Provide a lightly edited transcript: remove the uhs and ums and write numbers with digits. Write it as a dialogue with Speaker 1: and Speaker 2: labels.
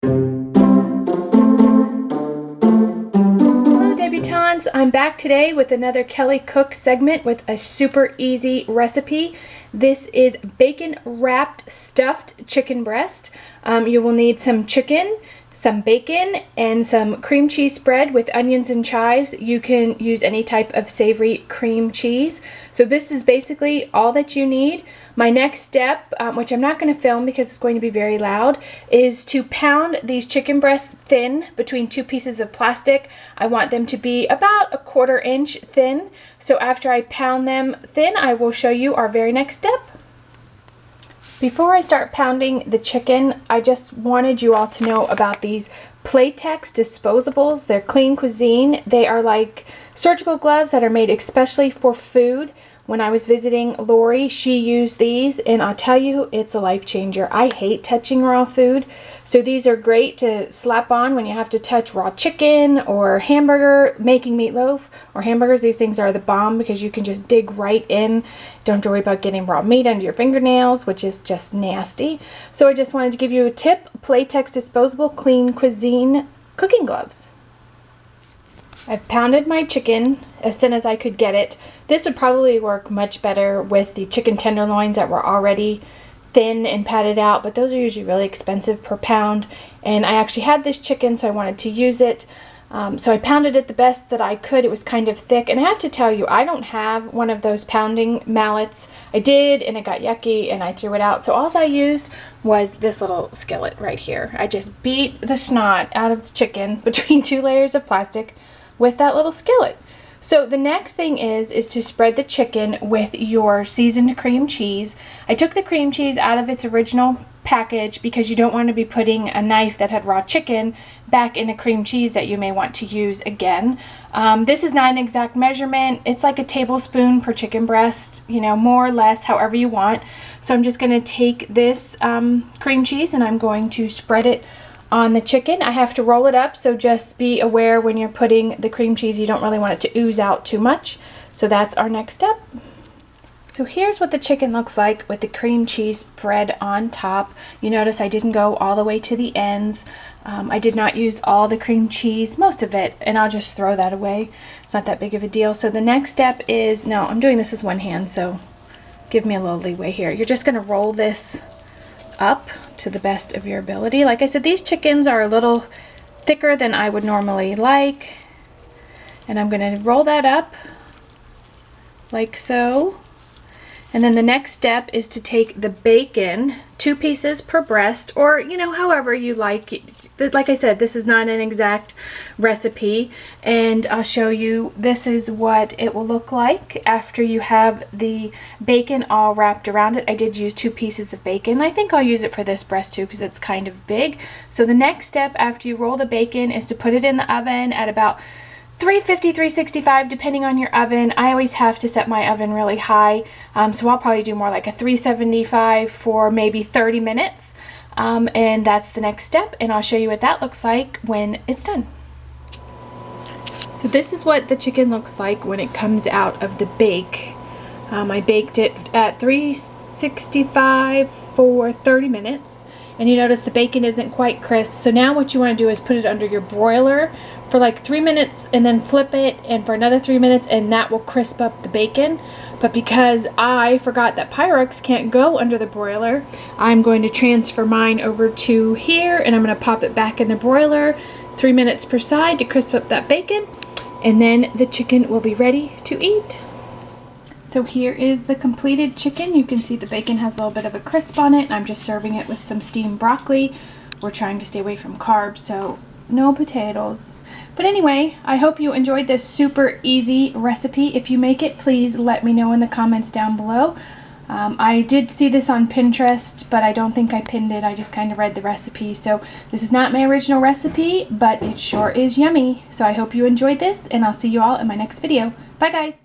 Speaker 1: Hello debutantes, I'm back today with another Kelly Cook segment with a super easy recipe. This is bacon wrapped stuffed chicken breast. You will need some chicken, some bacon, and some cream cheese spread with onions and chives. You can use any type of savory cream cheese. So this is basically all that you need. My next step, which I'm not going to film because it's going to be very loud, is to pound these chicken breasts thin between two pieces of plastic. I want them to be about 1/4 inch thin. So after I pound them thin, I will show you our very next step. Before I start pounding the chicken, I just wanted you all to know about these Playtex disposables. They're clean cuisine. They are like surgical gloves that are made especially for food. When I was visiting Lori, she used these, and I'll tell you, it's a life changer. I hate touching raw food, so these are great to slap on when you have to touch raw chicken or hamburger, making meatloaf or hamburgers. These things are the bomb because you can just dig right in. Don't have to worry about getting raw meat under your fingernails, which is just nasty. So I just wanted to give you a tip: Playtex disposable clean cuisine cooking gloves. I've pounded my chicken as thin as I could get it. This would probably work much better with the chicken tenderloins that were already thin and patted out, but those are usually really expensive per pound. And I actually had this chicken, so I wanted to use it. So I pounded it the best that I could. It was kind of thick. And I have to tell you, I don't have one of those pounding mallets. I did, and it got yucky, and I threw it out. So all I used was this little skillet right here. I just beat the snot out of the chicken between two layers of plastic with that little skillet. So the next thing is to spread the chicken with your seasoned cream cheese. I took the cream cheese out of its original package because you don't want to be putting a knife that had raw chicken back in the cream cheese that you may want to use again. This is not an exact measurement. It's like a tablespoon per chicken breast, you know, more or less, however you want. So I'm just going to take this cream cheese and I'm going to spread it on the chicken. I have to roll it up, so just be aware when you're putting the cream cheese, you don't really want it to ooze out too much. So that's our next step. So here's what the chicken looks like with the cream cheese spread on top. You notice I didn't go all the way to the ends. I did not use all the cream cheese, most of it, and I'll just throw that away. It's not that big of a deal. So the next step is, now I'm doing this with one hand, so give me a little leeway here. You're just going to roll this up to the best of your ability. Like I said, these chickens are a little thicker than I would normally like, and I'm going to roll that up like so. And then the next step is to take the bacon, 2 pieces per breast, or you know, however you like. Like I said, this is not an exact recipe, and I'll show you. This is what it will look like after you have the bacon all wrapped around it. I did use 2 pieces of bacon. I think I'll use it for this breast too because it's kind of big. So the next step after you roll the bacon is to put it in the oven at about 350, 365, depending on your oven. I always have to set my oven really high, so I'll probably do more like a 375 for maybe 30 minutes. And that's the next step, and I'll show you what that looks like when it's done. So this is what the chicken looks like when it comes out of the bake. I baked it at 365 for 30 minutes, and you notice the bacon isn't quite crisp. So now what you want to do is put it under your broiler for like 3 minutes and then flip it, and for another 3 minutes, and that will crisp up the bacon. But because I forgot that Pyrex can't go under the broiler, I'm going to transfer mine over to here, and I'm going to pop it back in the broiler 3 minutes per side to crisp up that bacon, and then the chicken will be ready to eat. So here is the completed chicken. You can see the bacon has a little bit of a crisp on it. I'm just serving it with some steamed broccoli. We're trying to stay away from carbs, so no potatoes. But anyway, I hope you enjoyed this super easy recipe. If you make it, please let me know in the comments down below. I did see this on Pinterest, but I don't think I pinned it. I just kind of read the recipe. So this is not my original recipe, but it sure is yummy. So I hope you enjoyed this, and I'll see you all in my next video. Bye guys!